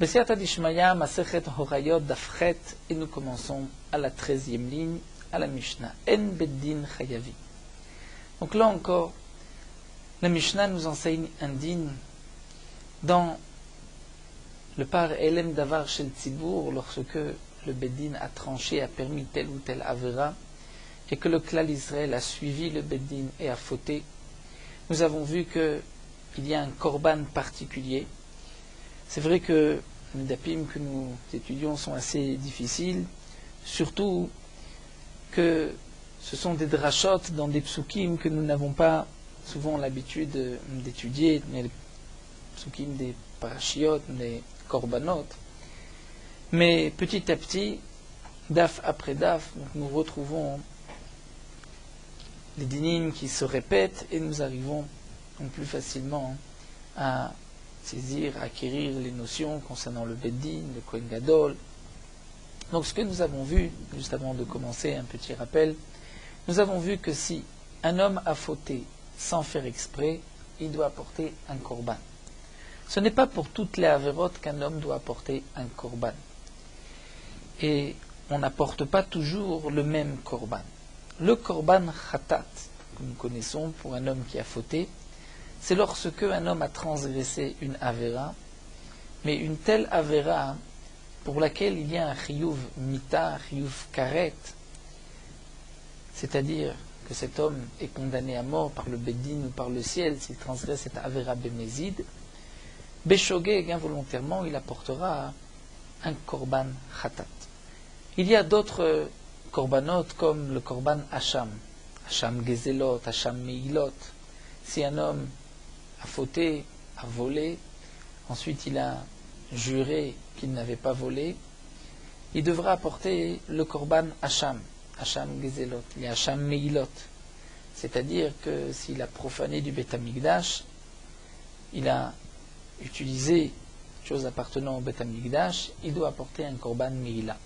Besiata Dishmaya, Masechet Horayot Dafchet, et nous commençons à la 13e ligne, à la Mishnah. En Beddin Chayavi. Donc là encore, la Mishnah nous enseigne un din dans le par Elem Davar Shel Tzibour, lorsque le Beddin a tranché, a permis tel ou tel Avera, et que le Klal Israël a suivi le Beddin et a fauté. Nous avons vu qu'il y a un korban particulier. C'est vrai que les dapim que nous étudions sont assez difficiles, surtout que ce sont des drachot dans des psukim que nous n'avons pas souvent l'habitude d'étudier, les psukim des parashiot, des korbanot. Mais petit à petit, daf après daf, nous retrouvons les dinim qui se répètent et nous arrivons plus facilement à saisir, à acquérir les notions concernant le Beddin, le Kohen Gadol. Donc ce que nous avons vu, juste avant de commencer, un petit rappel, nous avons vu que si un homme a fauté sans faire exprès, il doit apporter un korban. Ce n'est pas pour toutes les avérotes qu'un homme doit apporter un korban. Et on n'apporte pas toujours le même korban. Le korban khatat, que nous connaissons pour un homme qui a fauté, c'est lorsque un homme a transgressé une avéra, mais une telle avéra pour laquelle il y a un chiyuv mita, chiyuv karet, c'est-à-dire que cet homme est condamné à mort par le Beddin ou par le ciel s'il transgresse cette avéra bémézide, béchogé involontairement, il apportera un korban khatat. Il y a d'autres korbanot comme le korban hacham, hacham gezelot, hacham meilot. Si un homme a fauté, a volé, ensuite il a juré qu'il n'avait pas volé, il devra apporter le korban hacham, hacham gezelot, il y a hacham meilot, c'est-à-dire que s'il a profané du Beth Amikdash, il a utilisé chose appartenant au Beth Amikdash, il doit apporter un korban meila.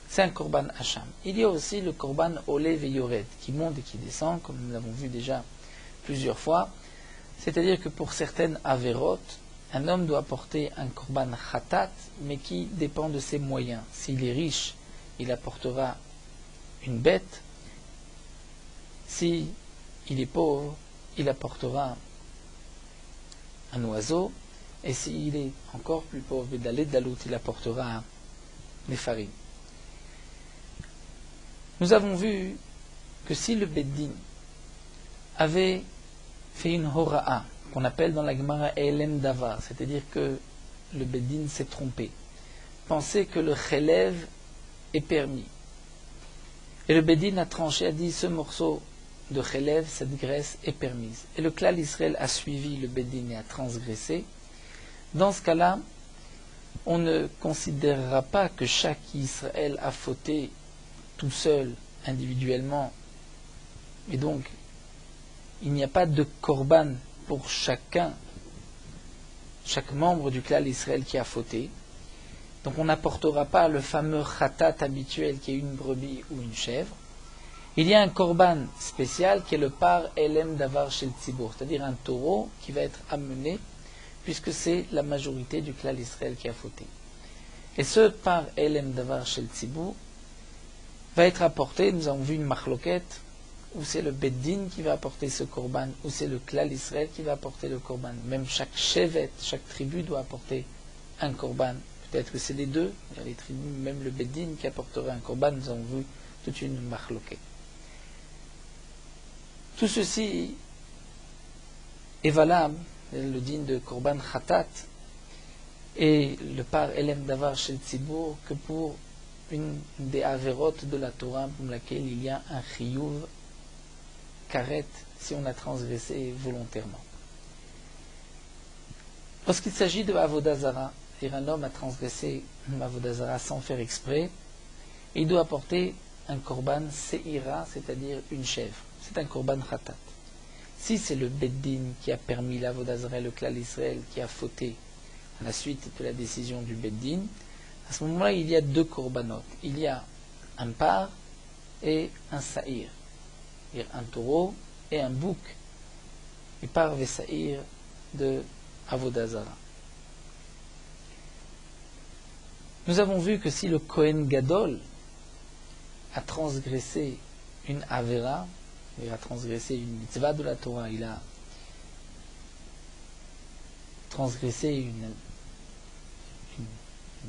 C'est un korban hacham. Il y a aussi le korban olé veyored, qui monte et qui descend, comme nous l'avons vu déjà plusieurs fois. C'est-à-dire que pour certaines avérotes, un homme doit apporter un korban khatat, mais qui dépend de ses moyens. S'il est riche, il apportera une bête. Si il est pauvre, il apportera un oiseau. Et s'il est encore plus pauvre, il apportera des farines. Nous avons vu que si le Beddin avait fait une hora'a, qu'on appelle dans la Gemara Elem Davar, c'est-à-dire que le Beddin s'est trompé, pensait que le chelev est permis. Et le Beddin a tranché, a dit ce morceau de chelev, cette graisse est permise. Et le Klal Israël a suivi le Beddin et a transgressé. Dans ce cas-là, on ne considérera pas que chaque Israël a fauté tout seul, individuellement. Et donc, il n'y a pas de korban pour chaque membre du Klal Israël qui a fauté. Donc on n'apportera pas le fameux khatat habituel qui est une brebis ou une chèvre. Il y a un korban spécial qui est le par elem davar shel tzibour, c'est-à-dire un taureau qui va être amené puisque c'est la majorité du Klal Israël qui a fauté. Et ce par elem davar shel tzibour va être apporté, nous avons vu une machloquette, où c'est le Beddin qui va apporter ce korban, ou c'est le Klal Israël qui va apporter le korban. Même chaque shevet, chaque tribu doit apporter un korban. Peut-être que c'est les deux, il y a les tribus, même le Beddin qui apportera un korban, nous avons vu toute une machloquette. Tout ceci est valable, le din de korban khatat, et le par elem davar shel tzibour, que pour une des avérotes de la Torah pour laquelle il y a un chiyuv karet si on a transgressé volontairement. Lorsqu'il s'agit de avodah zara, c'est-à-dire un homme a transgressé une avodah zara sans faire exprès, il doit apporter un korban seira, c'est-à-dire une chèvre. C'est un korban khatat. Si c'est le Beddin qui a permis l'avodah zara, le Klal Israël qui a fauté à la suite de la décision du Beddin, à ce moment-là, il y a deux korbanot. Il y a un par et un saïr. C'est-à-dire un taureau et un bouc. Et par ve saïr de avodah zara. Nous avons vu que si le Kohen Gadol a transgressé une Avera, il a transgressé une mitzvah de la Torah, il a transgressé une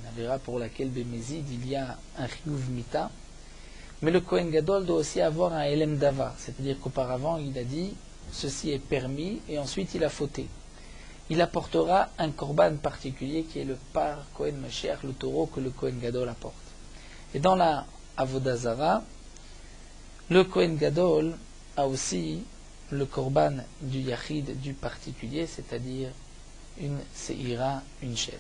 Avera pour laquelle Bémézid, il y a un Chiyuv Mita, mais le Kohen Gadol doit aussi avoir un Elem Davar, c'est-à-dire qu'auparavant il a dit ceci est permis et ensuite il a fauté. Il apportera un korban particulier qui est le par Kohen Mashiach, le taureau que le Kohen Gadol apporte. Et dans la Avodah Zara, le Kohen Gadol a aussi le korban du Yachid, du particulier, c'est-à-dire une Seira, une chèvre.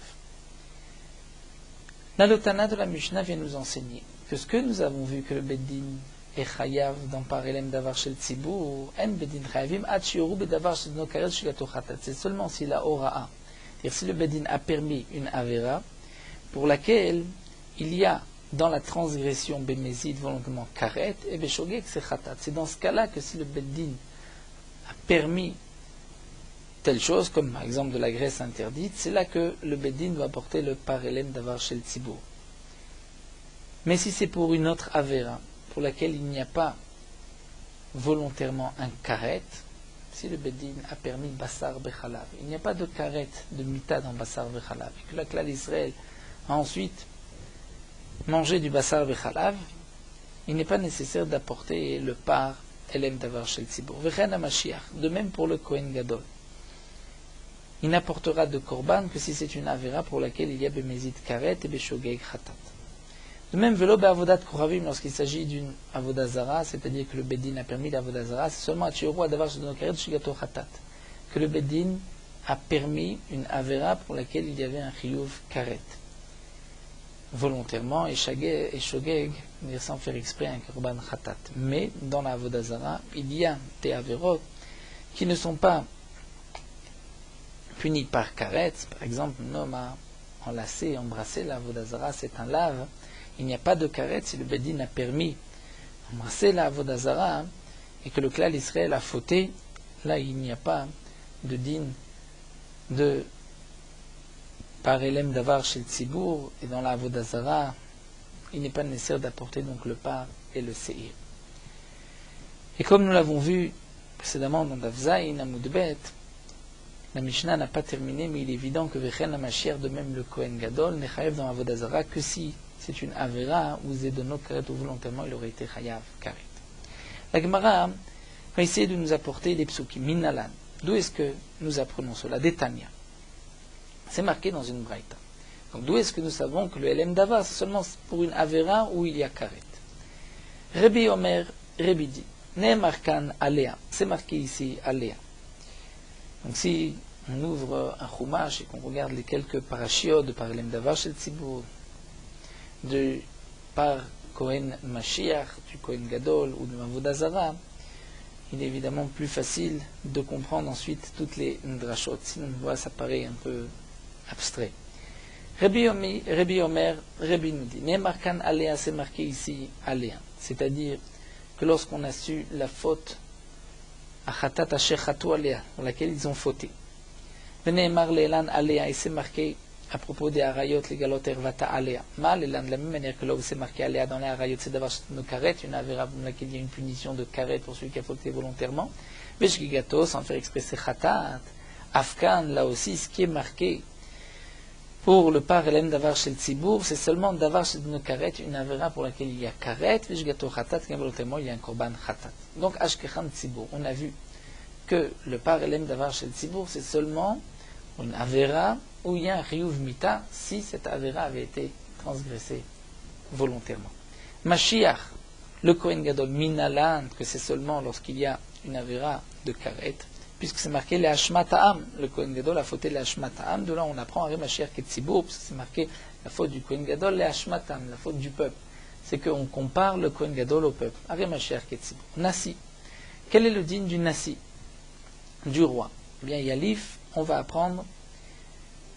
La Lotana de la Mishnah vient nous enseigner que ce que nous avons vu que le Beddin est chayav dans Parelem Davar Shel Tzibur, en Beddin chayavim ad shiuru bedavar shel no karet shigato chatat. C'est seulement si la ora'a, c'est-à-dire si le Beddin a permis une avera pour laquelle il y a dans la transgression bémézide volontairement karet et beshogeg c'est chatat. C'est dans ce cas-là que si le Beddin a permis telle chose, comme par exemple de la graisse interdite, c'est là que le Beddin doit porter le Parelem Davar Shel Tzibur. Mais si c'est pour une autre avera, pour laquelle il n'y a pas volontairement un karet, si le Beddin a permis Bassar Bechalav, il n'y a pas de karet, de mita dans Bassar Bechalav, et que la Klal Israël a ensuite mangé du Bassar Bechalav, il n'est pas nécessaire d'apporter le par Elem Davar Shel Tzibur. Vechen HaMashiach, de même pour le Kohen Gadol. Il n'apportera de korban que si c'est une avera pour laquelle il y a Bémézid karet et Beshogeg Khatat. De même, velo be'avodat koravim, lorsqu'il s'agit d'une avodah zara, c'est-à-dire que le Beddin a permis l'avodah zara, c'est seulement à Tchioro Adavar Shenokaret Shigato Khatat, que le Beddin a permis une avera pour laquelle il y avait un chiyuv karet. Volontairement, et shogeg, sans faire exprès, un korban khatat. Mais, dans la avodah zara, il y a des averot qui ne sont pas punis par karet. Par exemple, un homme a enlacé, embrassé la avodah zara, c'est un lave. Il n'y a pas de karet si le Beddin a permis d'embrasser la avodah zara et que le Klal Israël a fauté. Là, il n'y a pas de din de parelem davar shel tzibur, et dans la avodah zara, il n'est pas nécessaire d'apporter donc le par et le seir. Et comme nous l'avons vu précédemment dans Daf Zayin Amud Bet, la Mishnah n'a pas terminé, mais il est évident que Vechen HaMashiach, de même le Kohen Gadol, n'est chayav dans avodah zara que si c'est une avera ou zedonot karet ou volontairement il aurait été chayav karet. La Gemara va essayer de nous apporter les psukim minalan. D'où est-ce que nous apprenons cela? D'Etania. C'est marqué dans une braïta. Donc d'où est-ce que nous savons que le Elem Davar c'est seulement pour une avera où il y a karet? Rabbi Omer, Rabbi dit, Ne'emarkan alea. C'est marqué ici alea. Donc si on ouvre un chumash et qu'on regarde les quelques parashiot de par Elem Davar Shel Tzibur, par Kohen Mashiach, du Kohen Gadol ou de Avodah Zara, il est évidemment plus facile de comprendre ensuite toutes les ndrashot. Sinon, ça paraît un peu abstrait. Rabbi Omer, Rabbi nous dit, Ne'emarkan alea, c'est marqué ici alea. C'est-à-dire que lorsqu'on a su la faute achatat asher chatu alea, dans laquelle ils ont fauté. Vene'emar le'elan alea, et c'est marqué à propos des harayot, les galot ervata alea. Mal, de la même manière que là où c'est marqué alea dans les harayot, c'est d'avoir une karet, une avera dans laquelle il y a une punition de karet pour celui qui a fauté volontairement. Veshgigato, sans faire exprès, c'est chatat. Afkan, là aussi, ce qui est marqué pour le par Elem Davar Shel Tzibur, c'est seulement Davar Shel Karet, une avera pour laquelle il y a karet, Veshgigato chatat, qui volontairement il y a un korban chatat. Donc, Ashkechan Tzibur, on a vu que le par Elem Davar Shel Tzibur, c'est seulement une avera où il y a un chiyuv mita si cette avera avait été transgressée volontairement. Mashiach, le Kohen Gadol, minalan, que c'est seulement lorsqu'il y a une avera de karet, puisque c'est marqué le hashmata'am, le Kohen Gadol a fauté le hashmata'am, de là on apprend Aré Mashiach Ketzibur, puisque c'est marqué la faute du Kohen Gadol, le hashmata'am, la faute du peuple. C'est qu'on compare le Kohen Gadol au peuple. Aré Mashiach Ketzibur. Nasi. Quel est le digne du Nasi, du roi? Eh bien, Yalif, on va apprendre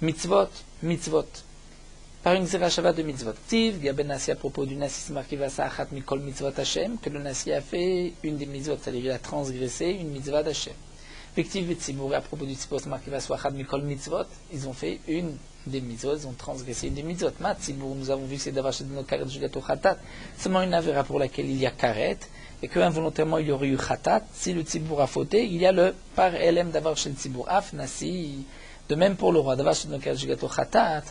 mitzvot, mitzvot, par une zerachava de mitzvot. Tiv, Gaben Nasi à propos du Nasi, c'est marqué Vasa Achat Mikol Mitzvot Hashem, que le Nasi a fait une des mitzvot, c'est-à-dire il a transgressé une mitzvah d'Hashem. Victiv et Tzibur, à propos du Tzibur, c'est marqué Vasa Achat Mikol Mitzvot, ils ont fait une des mitzvot, ils ont transgressé des mitzvot. Mat-Tzibour, nous avons vu que c'est d'avoir chez nos karet jugato khatat, seulement une avera pour laquelle il y a karet, et que involontairement il y aurait eu khatat. Si le Tzibour a fauté, il y a le par elem d'avoir chez le Tzibour. Af, nasi, de même pour le roi, d'avoir chez nos karet jugato khatat,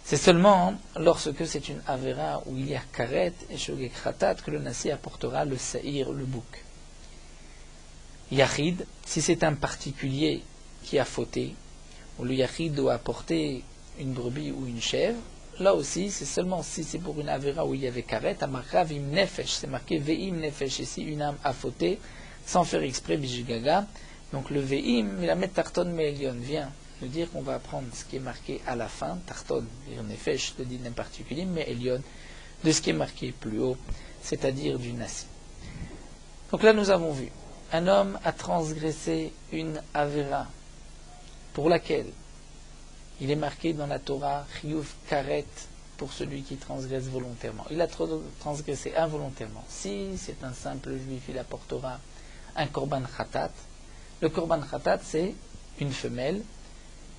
c'est seulement lorsque c'est une avera où il y a karet et shogeg khatat que le nasi apportera le saïr, le bouc. Yachid, si c'est un particulier qui a fauté, où le yachid doit apporter une brebis ou une chèvre, là aussi, c'est seulement si c'est pour une avera où il y avait karet, amarra vim nefesh, c'est marqué veim nefesh, et si une âme a fauté, sans faire exprès, bijigaga, donc le veim, il a met tarton me'elion, vient nous dire qu'on va apprendre ce qui est marqué à la fin, tarton, nefesh, le din en particulier, me'elion, de ce qui est marqué plus haut, c'est-à-dire du nasi. Donc là, nous avons vu, un homme a transgressé une avera, pour laquelle il est marqué dans la Torah chiyuv karet pour celui qui transgresse volontairement. Il a transgressé involontairement. Si c'est un simple juif, il apportera un korban khatat. Le korban khatat, c'est une femelle,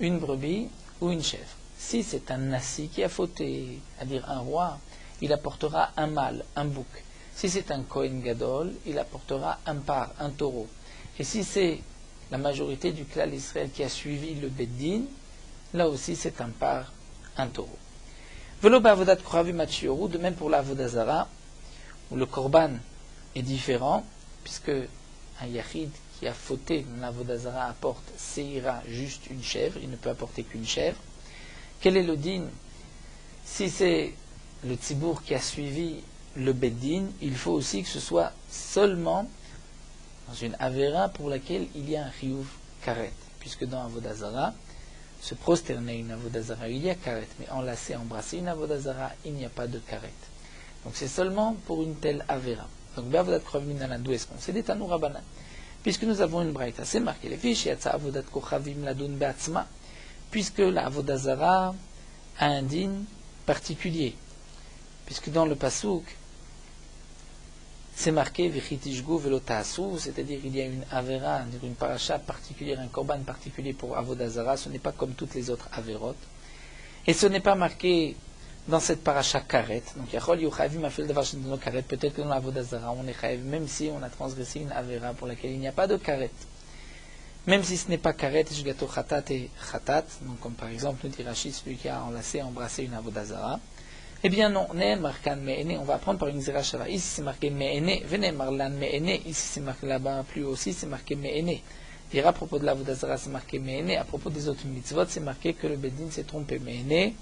une brebis ou une chèvre. Si c'est un nasi qui a fauté, c'est-à-dire un roi, il apportera un mâle, un bouc. Si c'est un kohen gadol, il apportera un par, un taureau. Et si c'est la majorité du clan d'Israël qui a suivi le Beddin, là aussi c'est un par, un taureau. Velo ba'avodat koravim atchioru, de même pour la avodazara, où le korban est différent, puisque un yachid qui a fauté dans l'avodazara apporte seira, juste une chèvre, il ne peut apporter qu'une chèvre. Quel est le din? Si c'est le tzibour qui a suivi le Beddin, il faut aussi que ce soit seulement dans une avera pour laquelle il y a un chiyuv karet, puisque dans avodazara, se prosterner une avodazara, il y a karet, mais enlacer, embrasser une avodazara, il n'y a pas de karet. Donc c'est seulement pour une telle avera. Donc be'avodat kochavim minalan, d'où est-ce qu'on sait des Tanour Rabanan? Puisque nous avons une braïta, c'est marqué les fiches, yatsa avodat kochavim ladun be'atzma, puisque la avodazara a un din particulier, puisque dans le pasouk, c'est marqué Vichitishgu velotasu, c'est-à-dire il y a une avera, une paracha particulière, un korban particulier pour avodazara, ce n'est pas comme toutes les autres averot. Et ce n'est pas marqué dans cette paracha karet. Donc yachol yuchavim afil davar shenino karet, peut-être que dans l'avodazara on est chayav, même si on a transgressé une avera pour laquelle il n'y a pas de karet. Même si ce n'est pas karet, shgato khatat et khatat, donc comme par exemple nous dit Rashi, celui qui a enlacé, embrassé une avodazara. Eh bien non, on va apprendre par une zera shava. Ici c'est marqué me'ene, venez marlan me'ene, ici c'est marqué là-bas plus haut aussi, c'est marqué me'ene. Dire à propos de la vodazara c'est marqué me'ene, à propos des autres mitzvot c'est marqué que le Beddin s'est trompé me'ene,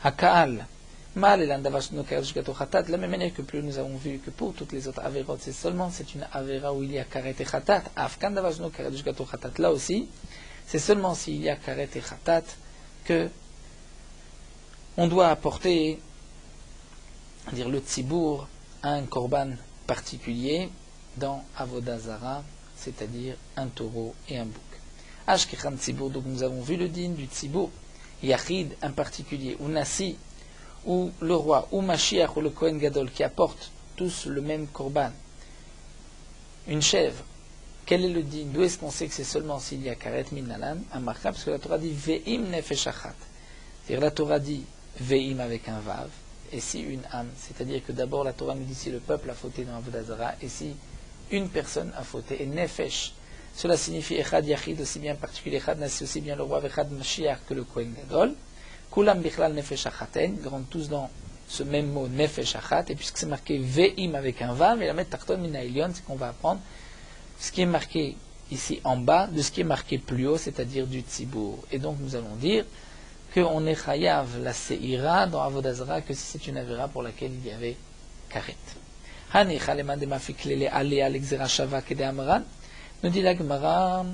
hakaal. Mal et l'andavash no karet shgato khatat, de la même manière que plus nous avons vu que pour toutes les autres averot, c'est seulement c'est une avera où il y a karet et khatat, afkan davash no karet shgato khatat, là aussi, c'est seulement s'il y a karet et khatat que on doit apporter, dire le tzibour, un korban particulier dans avodazara, c'est-à-dire un taureau et un bouc. Ashkechan tzibour, donc nous avons vu le din du tzibour, yachid, un particulier, ou nasi, ou le roi, ou Mashiach, ou le Kohen Gadol, qui apportent tous le même korban, une chèvre. Quel est le din? D'où est-ce qu'on sait que c'est seulement s'il y a karet minalan, un marquable, parce que la Torah dit ve'im nefesh achat. C'est-à-dire la Torah dit ve'im avec un vav, et si une âme, c'est-à-dire que d'abord la Torah nous dit si le peuple a fauté dans avodazara, et si une personne a fauté, et nefesh, cela signifie echad yachid, aussi bien particulier, echad nasi, aussi bien le roi, echad Mashiach que le Kohen Gadol, kulam bichlal nefesh achaten, ils rentrent tous dans ce même mot nefesh achat, et puisque c'est marqué ve'im avec un vav, et la mettre tarton mina ilion, c'est qu'on va apprendre ce qui est marqué ici en bas, de ce qui est marqué plus haut, c'est-à-dire du tzibour. Et donc nous allons dire qu'on est chayav la seira dans avodazara que si c'est une avera pour laquelle il y avait karet. Nous dit la Gemara,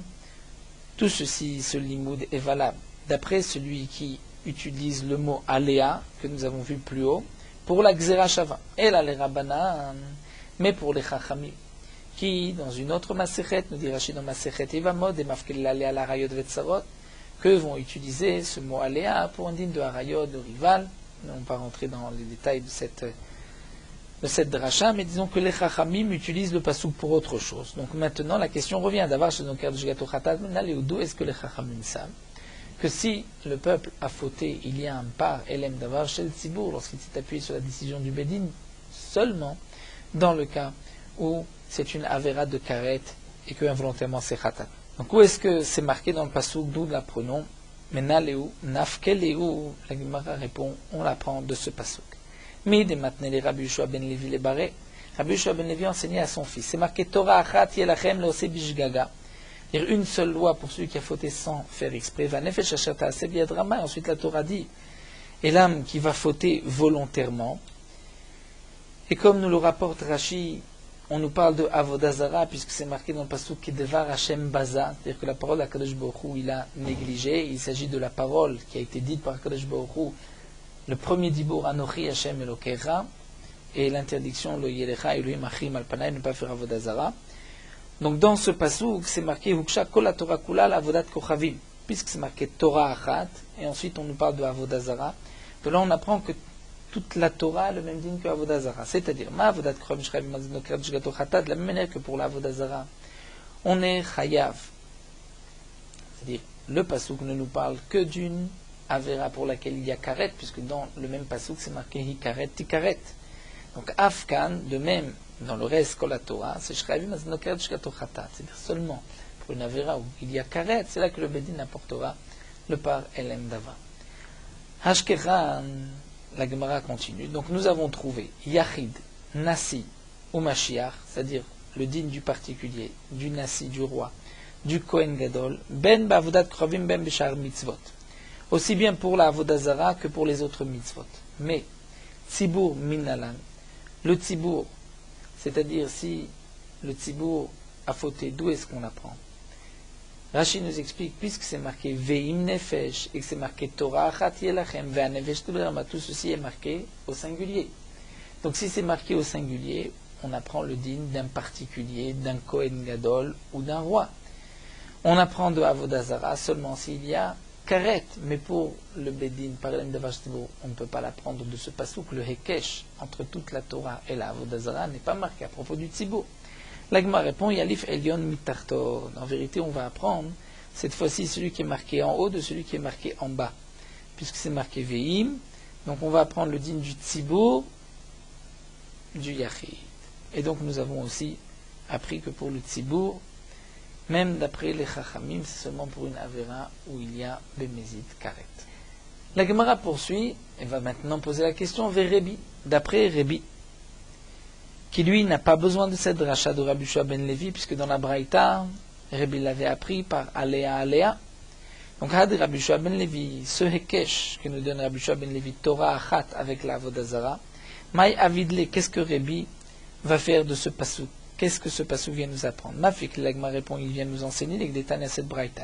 tout ceci, ce limoud est valable d'après celui qui utilise le mot aléa que nous avons vu plus haut pour la gzera shava et la les rabbanan, mais pour les chachamim qui dans une autre masechet, nous dit Rashi dans masechet Evamot et mafkel l'aléa la rayot vetsarot, que vont utiliser ce mot aléa pour un digne de harayot, de rival. On ne va pas rentrer dans les détails de cette dracha, mais disons que les chachamim utilisent le pasuk pour autre chose. Donc maintenant la question revient d'avoir chez nos cartes de Gato Khatat, d'où est-ce que les chachamim savent que si le peuple a fauté, il y a un par Elem Davar chez le Tzibour, lorsqu'il s'est appuyé sur la décision du Bédine, seulement dans le cas où c'est une avéra de karet et que involontairement c'est khatat. Donc où est-ce que c'est marqué dans le passouk, d'où nous l'apprenons? Menaleu, nafkeleu, la Gemara répond, on l'apprend de ce passouk. Mais de maintenant les Rabbi Yoshua ben Levi les barré. Rabbi Yoshua ben Levi enseignait à son fils. C'est marqué Torah achat yelachem leose bishgaga. C'est-à-dire une seule loi pour celui qui a fauté sans faire exprès. Va nefesh asher ta'aseh biyad rama. Ensuite la Torah dit, et l'âme qui va fauter volontairement. Et comme nous le rapporte Rashi, on nous parle de Avodazara, puisque c'est marqué dans le pasuk Kedevar Hashem Baza, c'est-à-dire que la parole d'Akadosh Baruch Hu, il a négligé. Il s'agit de la parole qui a été dite par Akadosh Baruch Hu, le premier dibour Anochi Hashem Elokecha, et l'interdiction Lo Yelecha Elohim Achim Alpanay, ne pas faire Avodazara. Donc dans ce pasuk, c'est marqué Huksha Kol la Torah Kula la Avodat Kochavim, puisque c'est marqué Torah Achat, et ensuite on nous parle de Avodazara. De là on apprend que toute la Torah a le même digne que Avodazara. C'est-à-dire, ma Avodat Kochavim Shchaim Mazinokrat Shgato Chata, de la même manière que pour la Avodazara, on est Chayav. C'est-à-dire, le pasuk ne nous parle que d'une Avera pour laquelle il y a karet, puisque dans le même pasuk c'est marqué Hikaret Tikaret. Donc Afkan, de même, dans le reste Kol la Torah, c'est Shchaim Mazinokrat Shgato Chata. C'est-à-dire seulement pour une Avera où il y a karet, c'est là que le Bédin apportera le par Elem Dava. Hashkeran, la Gemara continue. Donc nous avons trouvé Yachid, Nasi ou Mashiach, c'est-à-dire le digne du particulier, du Nasi, du roi, du Kohen Gadol, Ben Ba'avodat Krovim Ben Bishar Mitzvot. Aussi bien pour la Avodazara que pour les autres mitzvot. Mais, Tzibour Minalan, le Tzibour, c'est-à-dire si le Tzibour a fauté, d'où est-ce qu'on apprend? Rashi nous explique, puisque c'est marqué Ve'im Nefesh et que c'est marqué Torah Achat Yelachem Ve'an Nefesh Tuberama, tout ceci est marqué au singulier. Donc si c'est marqué au singulier, on apprend le digne d'un particulier, d'un Kohen Gadol ou d'un roi. On apprend de Avodazara seulement s'il y a karet, mais pour le Bédin, par l'Em Davar Shtibour, on ne peut pas l'apprendre de ce passouk. Le Hekesh entre toute la Torah et la Avodazara n'est pas marqué à propos du Tzibour. L'Agma répond, Yalif Elion Mitartor. En vérité, on va apprendre, cette fois-ci, celui qui est marqué en haut de celui qui est marqué en bas. Puisque c'est marqué Ve'im, donc on va apprendre le digne du Tzibour, du Yachid. Et donc nous avons aussi appris que pour le Tzibour, même d'après les Chachamim, c'est seulement pour une Avera où il y a Bemezid Karet. La Gemara poursuit, et va maintenant poser la question vers Rebi, d'après Rebi, qui lui n'a pas besoin de cette dracha de Rabbi Yoshua ben Levi, puisque dans la Braïta, Rebi l'avait appris par Aléa Aléa. Donc, Had Rabbi Yoshua ben Levi, ce Hekesh que nous donne Rabbi Yoshua ben Levi, Torah Achat avec la Avodazara, Maï Avidle, qu'est-ce que Rebi va faire de ce passouk? Qu'est-ce que ce passouk vient nous apprendre? Mafik, l'Agma répond, il vient nous enseigner les détails à cette Braïta.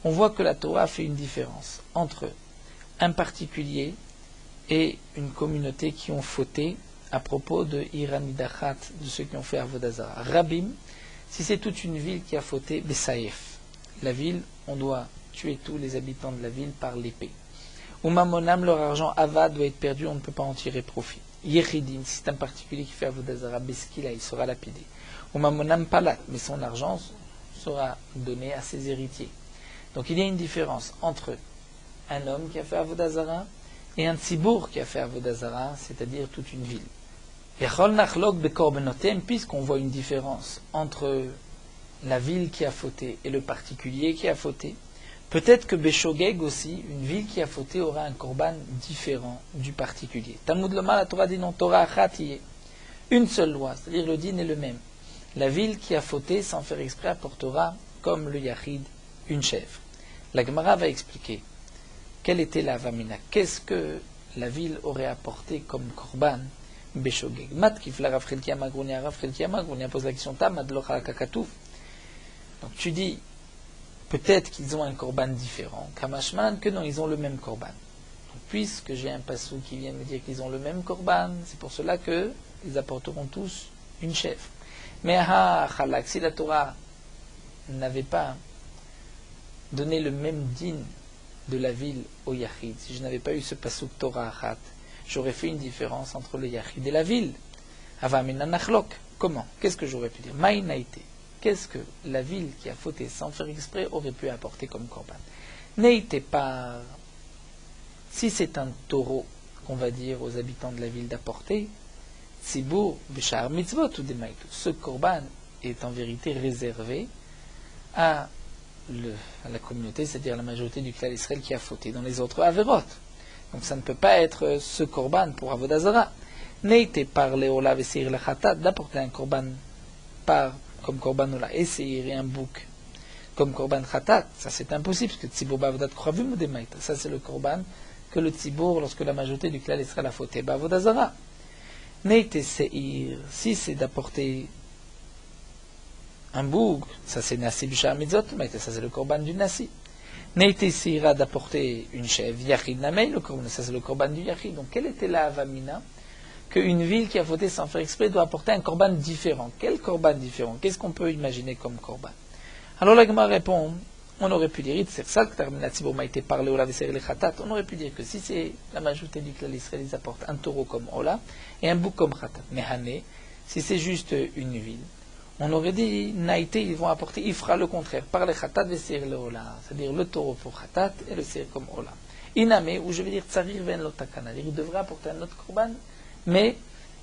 On voit que la Torah fait une différence entre un particulier et une communauté qui ont fauté à propos de Iranidachat, de ceux qui ont fait Avodazara. Rabim, si c'est toute une ville qui a fauté, Besaïf. La ville, on doit tuer tous les habitants de la ville par l'épée. Umamonam, leur argent avad doit être perdu, on ne peut pas en tirer profit. Yechidim, si c'est un particulier qui fait Avodazara, Beskila, il sera lapidé. Umamonam palat, mais son argent sera donné à ses héritiers. Donc il y a une différence entre un homme qui a fait Avodazara et un tzibour qui a fait Avodazara, c'est-à-dire toute une ville. Puisqu'on voit une différence entre la ville qui a fauté et le particulier qui a fauté, peut-être que Beshogeg aussi, une ville qui a fauté, aura un korban différent du particulier. Talmud Lomar, la Torah dit non, Torah Achat, une seule loi, c'est-à-dire le din est le même. La ville qui a fauté sans faire exprès apportera, comme le Yachid, une chèvre. La Gemara va expliquer quelle était la Vamina, qu'est-ce que la ville aurait apporté comme korban Beshogeg. Mat kifla Rav Chilkia Magrounia, Rav Chilkia Magrounia pose la question Tam adloch al kakatouf. Donc tu dis, peut-être qu'ils ont un korban différent. Kamashman, que non, ils ont le même korban. Donc, puisque j'ai un passou qui vient me dire qu'ils ont le même korban, c'est pour cela que ils apporteront tous une chèvre. Mais chalak, si la Torah n'avait pas donné le même din de la ville au Yachid, si je n'avais pas eu ce pasuk Torah Achat, j'aurais fait une différence entre le Yachid et la ville. Avamina nachlok. Comment? Qu'est-ce que j'aurais pu dire? Maïnaïté. qu'est-ce que la ville qui a fauté sans faire exprès aurait pu apporter comme korban. N'était pas, si c'est un taureau qu'on va dire aux habitants de la ville d'apporter, Tzibur b'shar mitzvot ou demaitu. Ce korban est en vérité réservé à la communauté, c'est-à-dire la majorité du clan d'Israël qui a fauté dans les autres averot. Donc ça ne peut pas être ce korban pour Avodah Zara. N'était par Léola et Seir Lachatat d'apporter un korban comme korban Ola et Seir et un bouc comme korban Chatat. Ça c'est impossible parce que Tzibur b'avodat kravim ou demaita. Ça c'est le korban que le Tzibur, lorsque la majorité du clan d'Israël a fauté, b'avodah Zara. N'était Seir, si c'est d'apporter un boug, ça c'est Nasi Bishar Mitzvot, ça c'est le korban du Nasi. N'était Seira d'apporter une chèvre, Yachid Namei, le korban, ça c'est le korban du Yachid. Donc quelle était la Avamina qu'une ville qui a fauté sans faire exprès doit apporter un korban différent? Quel korban différent? Qu'est-ce qu'on peut imaginer comme korban? Alors la Gemara répond, on aurait pu dire, c'est ça que la Tzibur m'a été parlé, Ola Veser le Khatat, on aurait pu dire que si c'est la majorité du clan d'Israël, ils apportent un taureau comme Ola et un bouc comme Khatat. Mais Hané, si c'est juste une ville, on aurait dit, Naïté, ils vont apporter, il fera le contraire, par le Khatat Veser le Ola, c'est-à-dire le taureau pour Khatat et le Seir comme Ola. Iname, ou je vais dire Tsarir ven lotakana, il devrait apporter un autre korban, mais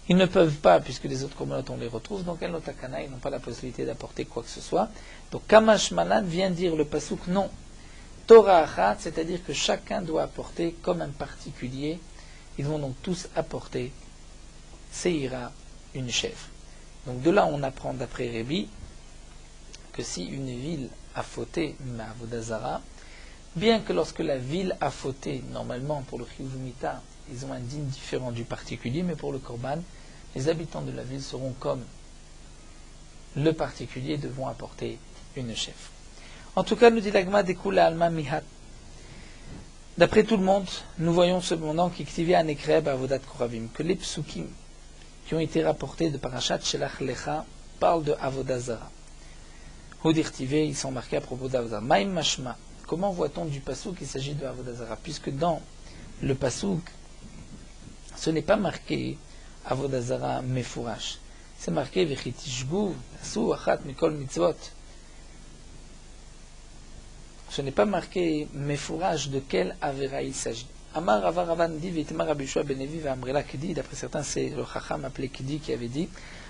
ils ne peuvent pas, puisque les autres korbanot on les retrouve, donc el lotakana, ils n'ont pas la possibilité d'apporter quoi que ce soit. Donc Kamash Malan vient dire le pasuk non. Torah achat, c'est-à-dire que chacun doit apporter comme un particulier, ils vont donc tous apporter Seira, une chèvre. Donc de là on apprend d'après Rébi que si une ville a fauté Avodah Zara, bien que lorsque la ville a fauté, normalement pour le Chiyuvimita, ils ont un dîme différent du particulier, mais pour le Korban, les habitants de la ville seront comme le particulier, devront apporter une chèvre. En tout cas, nous dit l'Agma Dekula Alma Mihat. D'après tout le monde, nous voyons cependant qu'Iktivi Anekreb Avodat Koravim, que les psukim qui ont été rapportés de Parashat Shelach Lecha parlent de Avodah Zara. Hudirtive, ils sont marqués à propos d'Avodah Zara. Maïm Mashma, comment voit-on du pasouk qu'il s'agit de Avodah Zara? Puisque dans le pasouk, ce n'est pas marqué Avodah Zara Mefourash. C'est marqué Vechitishgu, Asu Achat Mikol Mitzvot. Ce n'est pas marqué Mefourash de quel Avera il s'agit. Amar Avaravan dit Vitmar Abishua Benevi Amrela Kedi, d'après certains c'est le Chacham appelé Kedi qui avait dit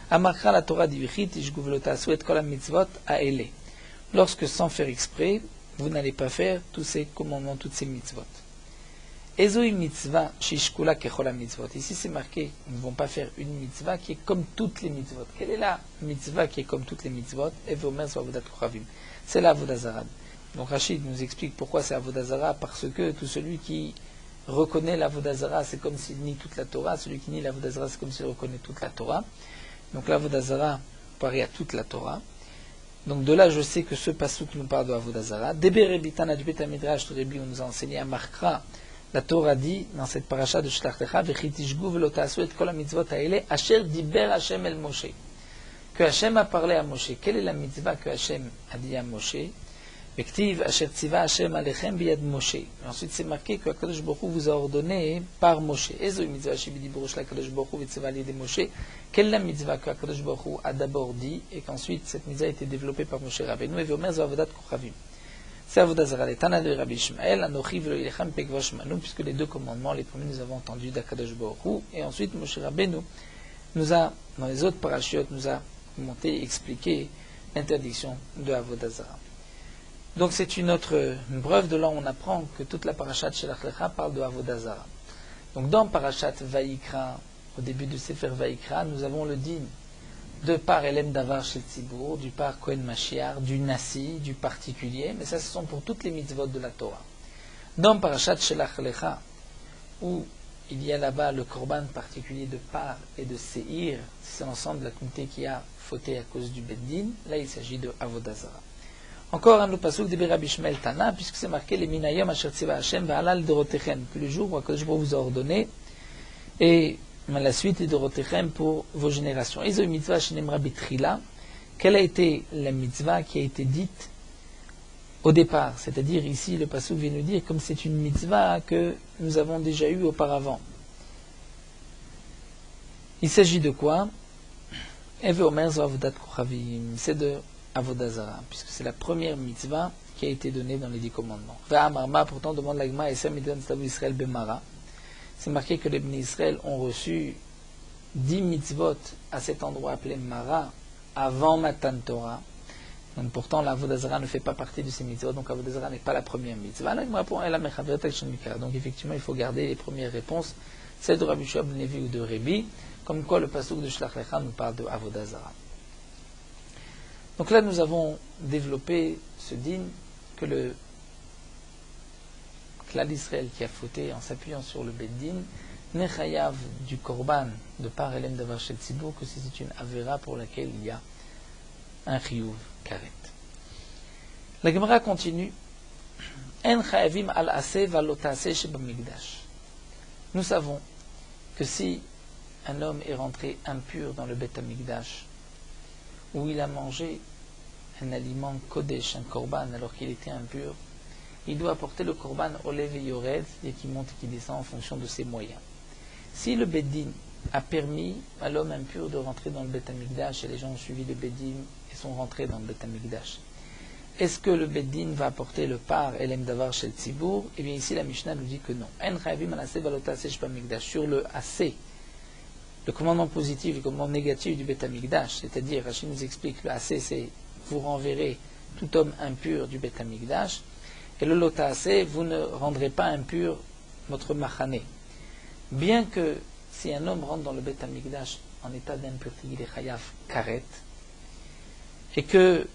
Amarcha la Torah dit Vechitishgu Velotasu et Kol Mitzvot Aele. Lorsque sans faire exprès, vous n'allez pas faire tous ces commandements, toutes ces mitzvot. Ezoi mitzvah shishkula kechol mitzvot. Ici c'est marqué, ils ne vont pas faire une mitzvah qui est comme toutes les mitzvot. Quelle est la mitzvah qui est comme toutes les mitzvot? C'est la Avodah Zara. Donc Rachid nous explique pourquoi c'est Avodah Zara, parce que tout celui qui reconnaît l'Avodah Zara, c'est comme s'il nie toute la Torah. Celui qui nie l'Avodah Zara, c'est comme s'il reconnaît toute la Torah. Donc l'Avodah Zara paraît à toute la Torah. Donc de là, je sais que ce pasuk nous parle de Avodah Zara. Debe Rebitana du Bet Midrash, Rebi, on nous a enseigné à Markra. La Torah dit dans cette paracha de Shlach Lecha, Vechitishgu velotasu et kol mitzvot haele, Asher diber Hashem el Moshe. Que Hashem a parlé à Moshe. Quelle est la mitzvah que Hashem a dit à Moshe? Vektiv Asher tziva Hashem alechem biyad Moshe. Ensuite c'est marqué que Akadosh Baruch Hu vous a ordonné par Moshe. Ezo mitzvah shebidi burush la Akadosh Baruch Hu v'tziva li de Moshe. Quelle est la mitzvah que Akadosh Baruch Hu a d'abord dit et qu'ensuite cette mitzvah a été développée par Moshe Rabbeinu et v'omer zo avodat kochavim. C'est Avodah Zara, les Tana de Rabbi Ishmael, Anochi v'lo ilechem pekvash manu, puisque les deux commandements, les premiers nous avons entendu d'Akadosh Baruch Hu, et ensuite Moshe Rabbeinu nous a, dans les autres parachutes, nous a monté, expliqué l'interdiction de Avodah Zara. Donc c'est une autre preuve de là où on apprend que toute la parachat Shelach Lecha parle de Avodah Zara. Donc dans parachat Vayikra, au début de Sefer Vayikra, nous avons le din de par Elem Davar chez Tzibur, du par Kohen Mashiach, du Nasi, du particulier, mais ça ce sont pour toutes les mitzvot de la Torah. Dans Parashat Shelach Lecha, où il y a là-bas le korban particulier de par et de Seir, c'est l'ensemble de la communauté qui a fauté à cause du Beddin, là il s'agit de Avodah Zara. Encore un autre pasuk de Rabbi Ishmael Tana, puisque c'est marqué les Minayom Asher Tziva Hashem Va'alal Dorotechem, que le jour où Akadosh Baruch Hu vous a ordonné, et la suite est de Rotechem pour vos générations. Izo mitzvah shenemra bitrila. Quelle a été la mitzvah qui a été dite au départ? C'est-à-dire ici le pasuk vient nous dire comme c'est une mitzvah que nous avons déjà eue auparavant. Il s'agit de quoi? C'est de Avodah Zara, puisque c'est la première mitzvah qui a été donnée dans les 10 commandements. Ve'amarma, pourtant, demande la Gemara, Esem mitzvot tztavu Israël bemara. C'est marqué que les Bnei Israël ont reçu 10 mitzvot à cet endroit appelé Mara avant Matan Torah. Donc, pourtant, la Avodah Zara ne fait pas partie de ces mitzvot, donc Avodah Zara n'est pas la première mitzvah. La Gemara répond, donc effectivement, il faut garder les premières réponses, celles de Rabbi Shua ben Levi ou de Rébi, comme quoi le pasuk de Shlach Lecha nous parle de Avodah Zara. Donc là, nous avons développé ce din que le clan d'Israël qui a fauté en s'appuyant sur le Beddin n'est chayav du korban de par Elem Davar Shel Tzibur que si c'est une avera pour laquelle il y a un chiyuv karet. La Gemara continue. En chayavim al aseh valotase shebamikdash. Nous savons que si un homme est rentré impur dans le Beth Amikdash, où il a mangé un aliment kodesh, un korban, alors qu'il était impur, il doit apporter le korban olev et yored, et qui monte et qui descend en fonction de ses moyens. Si le Beddin a permis à l'homme impur de rentrer dans le Beth Amikdash, et les gens ont suivi le Beddin et sont rentrés dans le Beth Amikdash, est-ce que le Beddin va apporter le par Elem Davar Shel Tzibur? Eh bien ici la Mishnah nous dit que non. En chayavim al aseh valotase shebamikdash. Sur le aseh, le commandement positif et le commandement négatif du Beth Amikdash, c'est-à-dire, Rachid nous explique, le aseh c'est vous renverrez tout homme impur du Beth Amikdash, et le lotase, vous ne rendrez pas impur votre machané. Bien que si un homme rentre dans le Beth Amikdash en état d'impureté, il est chayav karet, et que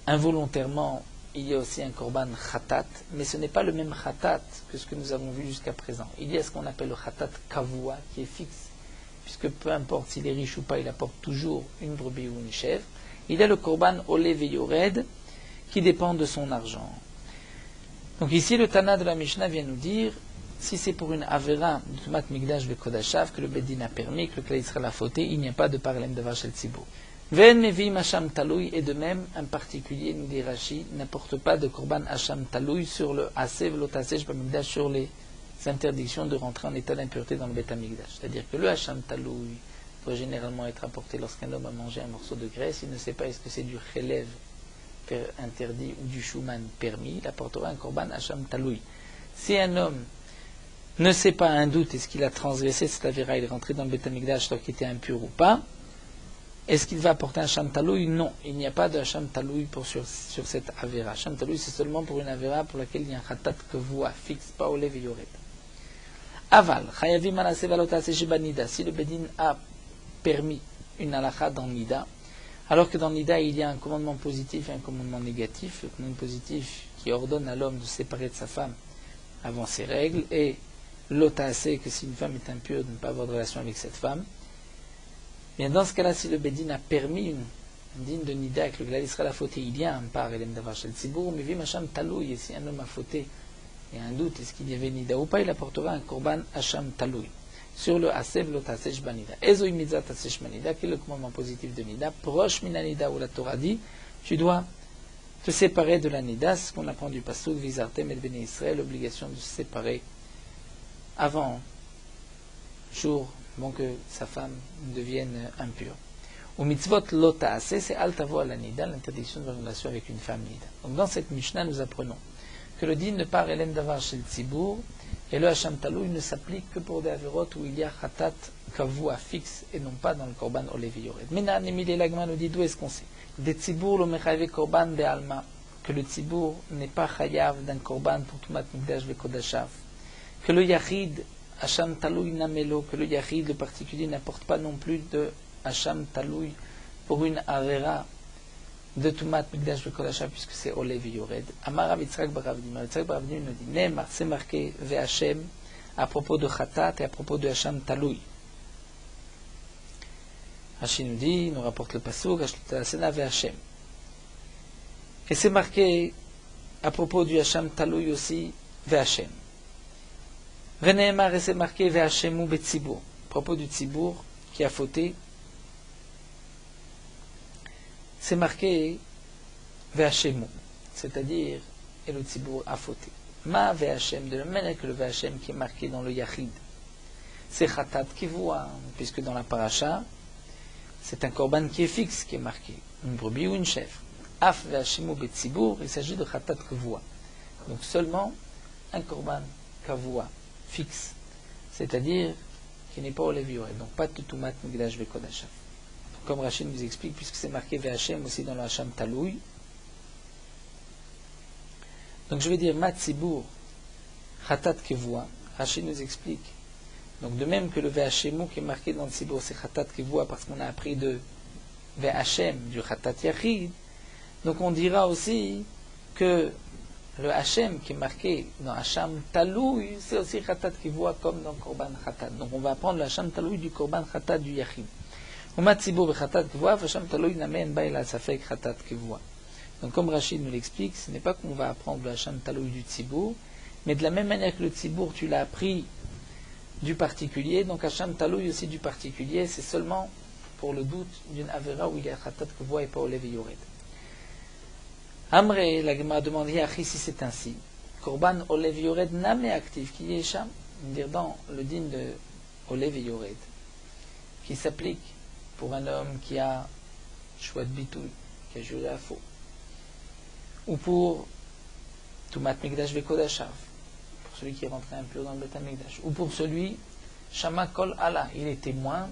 involontairement il y a aussi un korban khatat, mais ce n'est pas le même khatat que ce que nous avons vu jusqu'à présent. Il y a ce qu'on appelle le khatat kavua, qui est fixe, puisque peu importe s'il est riche ou pas, il apporte toujours une brebis ou une chèvre. Il y a le korban olev et yored, qui dépend de son argent. Donc ici, le Tana de la Mishnah vient nous dire, si c'est pour une avera de Tumat Migdash Vekodashav, que le Beddin a permis, que le Klal Yisraël a fauté, il n'y a pas de parlem de Vachel Tzibur. Ven Mevim Hasham Taloui, et de même, un particulier, nous dit Rashi, n'apporte pas de korban Hasham Taloui sur le Asev, l'Otasej, Bamigdash, sur les interdictions de rentrer en état d'impureté dans le Beth Amikdash. C'est-à-dire que le Hasham Taloui doit généralement être apporté lorsqu'un homme a mangé un morceau de graisse, il ne sait pas est-ce que c'est du Chelev interdit ou du Shuman permis, il apportera un korban Hasham Taloui. Si un homme ne sait pas un doute, est-ce qu'il a transgressé cette avéra, il est rentré dans le Beth Amikdash alors qu'il était impur ou pas, est-ce qu'il va apporter un Hasham Taloui? Non, il n'y a pas de Hasham Taloui sur cette avéra. Hasham Taloui, c'est seulement pour une avéra pour laquelle il y a un khatat que voix fixe, pas olev et yored. Aval, chayavim alaseh valotase shebanida. Si le Beddin a permis une halakha dans Nida, alors que dans Nida il y a un commandement positif et un commandement négatif, le commandement positif qui ordonne à l'homme de se séparer de sa femme avant ses règles, et l'otase, que si une femme est impure, de ne pas avoir de relation avec cette femme. Bien, dans ce cas-là, si le Beddin a permis un din de Nida avec le Klal Yisraël a fauté, il y a un par Elem Davar Shel Tzibur, mais vim Hasham Taloui, et si un homme a fauté, il y a un doute, est-ce qu'il y avait Nida ou pas, il apportera un korban Hasham Taloui. Sur le Asev Lotasej Banida. Ezoi Mitzat Tasej Banida, qui est le commandement positif de Nida, proche Mina Nida où la Torah dit, tu dois te séparer de la Nida, ce qu'on apprend du Pasuk, Vizartem et Bnei Israël, l'obligation de se séparer avant jour, bon que sa femme devienne impure. Ou mitzvot lota ase, c'est al tavo à la nida, l'interdiction de la relation avec une femme nida. Donc dans cette Mishnah, nous apprenons que le din de par Elem Davar Shel Tzibur et le Hasham Taloui ne s'applique que pour des avérotes où il y a khatat kavua fixe et non pas dans le korban olev et yored. Mena Nemile Lagma nous dit d'où est-ce qu'on sait? Des tzibur lo mechayve korban de alma, que le tzibur n'est pas chayav d'un korban pour tumat mikdash vekodashav, que le yachid Hasham Taloui Namelo, que le Yachid, le particulier, n'apporte pas non plus de Hasham Taloui pour une Avera de Tumat Mikdash Vekodashav, puisque c'est Olev et Yored. Amarav Yitzhak Baravdim. Yitzhak Baravdim nous dit Neymar, c'est marqué Ve'Hashem à propos de Khatat et à propos de Hasham Taloui. Rashi nous dit, nous rapporte le Pasuk, Asena Ve'Hashem. Et c'est marqué à propos du Hasham Taloui aussi Ve'Hashem. Renéemar, et c'est marqué Ve'Hashemu Betzibur, à propos du Tzibour qui a fauté, c'est marqué Ve'Hashemu, c'est-à-dire, et le Tzibour a fauté. Ma Ve'Hashem, de la même manière que le Ve'Hashem qui est marqué dans le Yachid, c'est Khatat qui voit, puisque dans la paracha, c'est un korban qui est fixe qui est marqué, une brebis ou une chèvre. Af ve'ashemu betzibour, il s'agit de Khatat Kavua. Donc seulement un korban Kavua fixe, c'est-à-dire qui n'est pas au Lévi-Yored, donc pas de Tumat Migdash Vekodashav. Comme Rachid nous explique, puisque c'est marqué Ve'Hashem aussi dans le Hacham Taloui. Donc je vais dire Matzibour Khatat Kavua. Rachid nous explique. Donc de même que le Ve'Hashemu qui est marqué dans le Tzibour, c'est Khatat Kavua parce qu'on a appris de Ve'Hashem du Khatat Yachid. Donc on dira aussi que le Hachem qui est marqué dans Hacham Taloui, c'est aussi Khatat Kavua comme dans Korban Khatat. Donc on va prendre le Hacham Taloui du Korban Khatat du Yachid. Donc comme Rachid nous l'explique, ce n'est pas qu'on va apprendre le Hacham Taloui du Tzibour, mais de la même manière que le Tzibour, tu l'as appris du particulier, donc Hacham Taloui aussi du particulier, c'est seulement pour le doute d'une Avera où il y a Khatat Kavua et pas au Lévi-Yored. Amre, la Gemara demande, si c'est ainsi, Korban au Lévi-Yored name actif, qui est Sham, dire dans le din de au Lévi-Yored, qui s'applique pour un homme qui a choix de bitouille, qui a juré à faux, ou pour Tumat Migdash Vekodashav, pour celui qui est rentré impur dans le Beth Migdash, ou pour celui Shama Kol Allah, il est témoin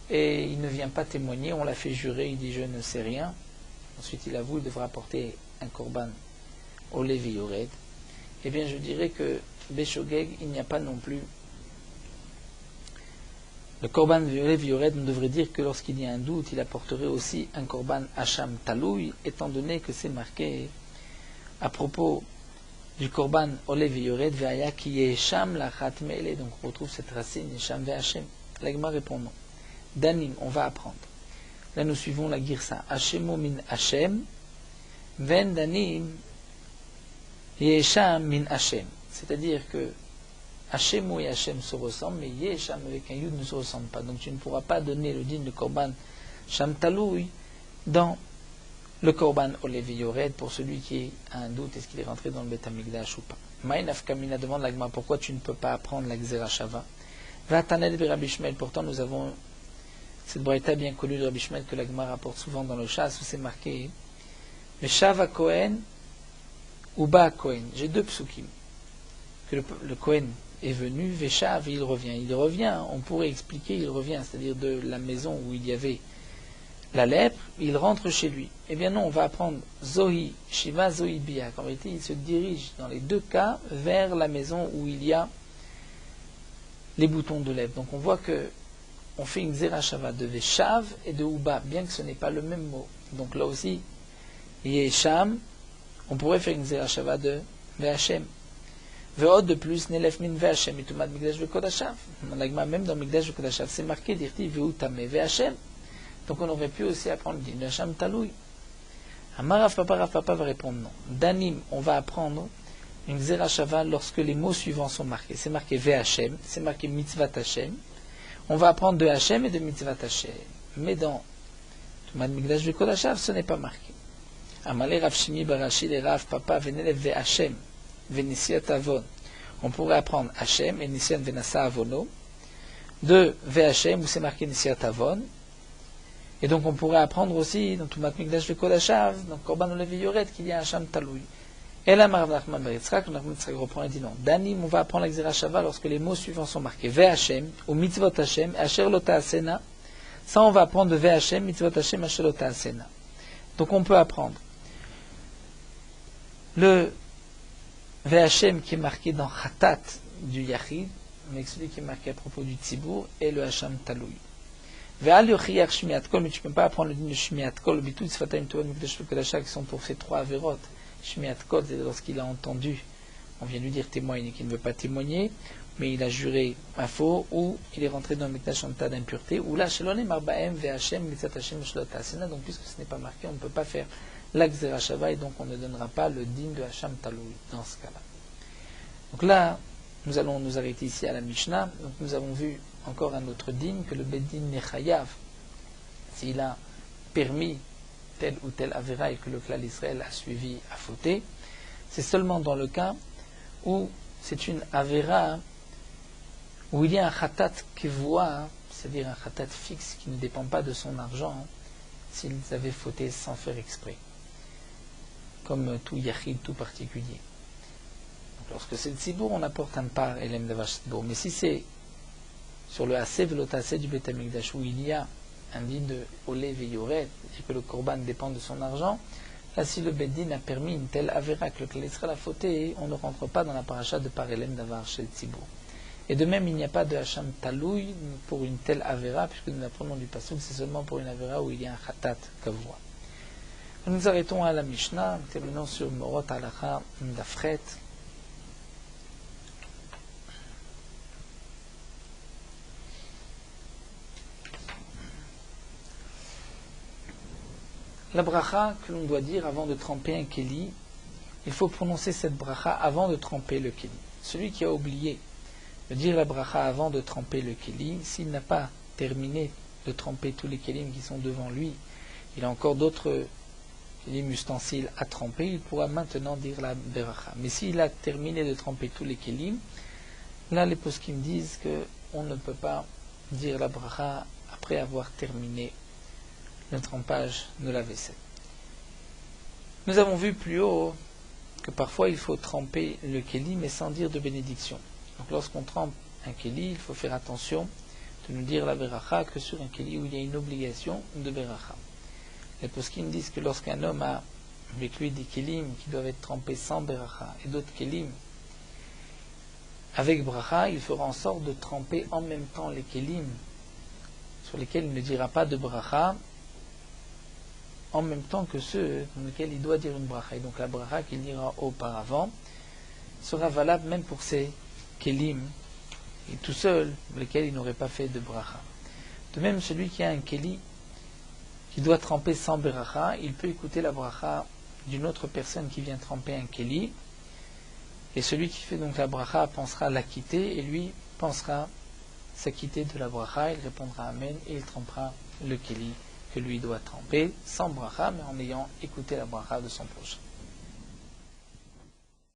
et il ne vient pas témoigner, on l'a fait jurer, il dit je ne sais rien. Ensuite il avoue, il devra apporter un korban au Lévi-Yored. Eh bien je dirais que Beshogeg, il n'y a pas non plus. Le korban Lévi-Yored, on devrait dire que lorsqu'il y a un doute, il apporterait aussi un korban Hacham Taloui, étant donné que c'est marqué à propos du korban au Lévi-Yored, Ve'aya ki yesham lachat me'ele. Donc on retrouve cette racine, Yesham ve'Hachem. La Gemara répond non. Danim, on va apprendre. Là nous suivons la girsa. Hashemo min Hachem, ven danim yesham min Hachem. C'est-à-dire que Hashemu et Hachem se ressemblent, mais Yesham avec un Yud ne se ressemble pas. Donc tu ne pourras pas donner le din de Korban Sham Taloui dans le Korban au Lévi-Yored pour celui qui a un doute, est-ce qu'il est rentré dans le Beth Amikdash ou pas. Maïnaf Kamina demande la Gemara pourquoi tu ne peux pas apprendre la Gzera Shava. Vatanel be Rabbi Shmuel, pourtant nous avons cette braïta bien connue de Rabbi Shmuel que la Gemara rapporte souvent dans le Shas où c'est marqué mais Shava Kohen ou Ba Kohen. J'ai deux psukim. Que le Kohen est venu, Veshav, il revient. Il revient, on pourrait expliquer, il revient, c'est-à-dire de la maison où il y avait la lèpre, il rentre chez lui. Eh bien non, on va apprendre Zohi, Shiva, Zohi, Biak. En réalité, il se dirige dans les deux cas vers la maison où il y a les boutons de lèpre. Donc on voit que on fait une Zerachava de Veshav et de Uba, bien que ce n'est pas le même mot. Donc là aussi, Yesham, on pourrait faire une Zerachava de Ve'Hachem. Ve'od de plus, Nelef min Ve'Hachem, Itumat Migdash Vekodashav. Même dans Migdash Vekodashav, c'est marqué, dirti Ve'utame Ve'Hachem. Donc on aurait pu aussi apprendre le din de Hacham Taloui. Amar Rav Papa va répondre non. Danim, on va apprendre une Zerachava lorsque les mots suivants sont marqués. C'est marqué Ve'Hachem, c'est marqué Mitzvat Hachem. On va apprendre de Hachem et de Mitzvat Hachem. Mais dans Tumat Migdash Vekodashav, ce n'est pas marqué. Amalé Rav Shimi Barachid et Rav Papa Venelev Ve'Hachem. Venisiat Avon. On pourrait apprendre Hachem et Nisiat Venasa Avono. De Ve'Hachem où c'est marqué Nisiat Avon. Et donc on pourrait apprendre aussi dans Tumat Migdash Vekodashav, dans Korban au Lévi-Yored, qu'il y a Hacham Taloui. Et là, Marav Nachman Bar Yitzchak reprend et dit non. Danim, on va apprendre la Gzera Shava lorsque les mots suivants sont marqués Ve'Hachem ou Mitzvot Hachem, Asher Lo Ta'asena. Ça, on va apprendre de Ve'Hachem, Mitzvot Hachem, Asher Lo Ta'asena. Donc on peut apprendre le Ve'Hachem qui est marqué dans Khatat du Yachid, mais celui qui est marqué à propos du Tzibour, et le Hacham Taloui. Ve'al yochiach shmiat kol, mais tu ne peux pas apprendre le din de shmiat kol, bitul tzfataim tuot mikdash vekodashav, qui sont pour ces trois avérotes. Shmiat kol, c'est lorsqu'il a entendu, on vient lui dire témoigne et qu'il ne veut pas témoigner, mais il a juré à faux, ou il est rentré dans le mikdash en tas d'impureté, ou là, shelonem arbaem ve'Hachem mitzat Hachem shelot ta'asena. Donc puisque ce n'est pas marqué, on ne peut pas faire la Gzera Shava, et donc on ne donnera pas le din de Hacham Taloui dans ce cas-là. Donc là, nous allons nous arrêter ici à la Mishnah. Donc nous avons vu encore un autre din, que le Beddin Nechayav, s'il a permis tel ou tel Avera et que le Klal Israël a suivi à fauter, c'est seulement dans le cas où c'est une Avera où il y a un Khatat Kevua, c'est-à-dire un Khatat fixe qui ne dépend pas de son argent, s'ils avaient fauté sans faire exprès. comme tout yachid, tout particulier. Donc, lorsque c'est le tzibour, on apporte un par elem davash tzibour. Mais si c'est sur le assez velotase du Beth Amikdash où il y a un din de olé veyoret et que le korban dépend de son argent, là si le Beddin a permis une telle avéra que le Klal Yisraël a fauté, on ne rentre pas dans la paracha de par elem davar chez le tzibour. Et de même, il n'y a pas de hacham talouy pour une telle avéra, puisque nous apprenons du pasuk, c'est seulement pour une avéra où il y a un khatat kavua. Nous nous arrêtons à la Mishnah, terminons sur Morot Halacha Dafret. La bracha que l'on doit dire avant de tremper un keli, il faut prononcer cette bracha avant de tremper le keli. Celui qui a oublié de dire la bracha avant de tremper le keli, s'il n'a pas terminé de tremper tous les kelim qui sont devant lui, il a encore d'autres kelim ustensiles à tremper, il pourra maintenant dire la bracha. Mais s'il a terminé de tremper tous les kelim, là les poskim disent qu'on ne peut pas dire la bracha après avoir terminé le trempage de la vaisselle. Nous avons vu plus haut que parfois il faut tremper le keli mais sans dire de bénédiction. Donc lorsqu'on trempe un keli, il faut faire attention de ne dire la beracha que sur un keli où il y a une obligation de beracha. Les poskim disent que lorsqu'un homme a avec lui des kelim qui doivent être trempés sans beracha et d'autres kelim avec bracha, il fera en sorte de tremper en même temps les kelim sur lesquels il ne dira pas de bracha en même temps que ceux dans lesquels il doit dire une bracha. Et donc la bracha qu'il dira auparavant sera valable même pour ces kelim et tout seul, lesquels il n'aurait pas fait de bracha. De même, celui qui a un keli qui doit tremper sans bracha, il peut écouter la bracha d'une autre personne qui vient tremper un keli, et celui qui fait donc la bracha pensera l'acquitter, et lui pensera s'acquitter de la bracha, il répondra amen, et il trempera le keli que lui doit tremper, sans bracha, mais en ayant écouté la bracha de son prochain.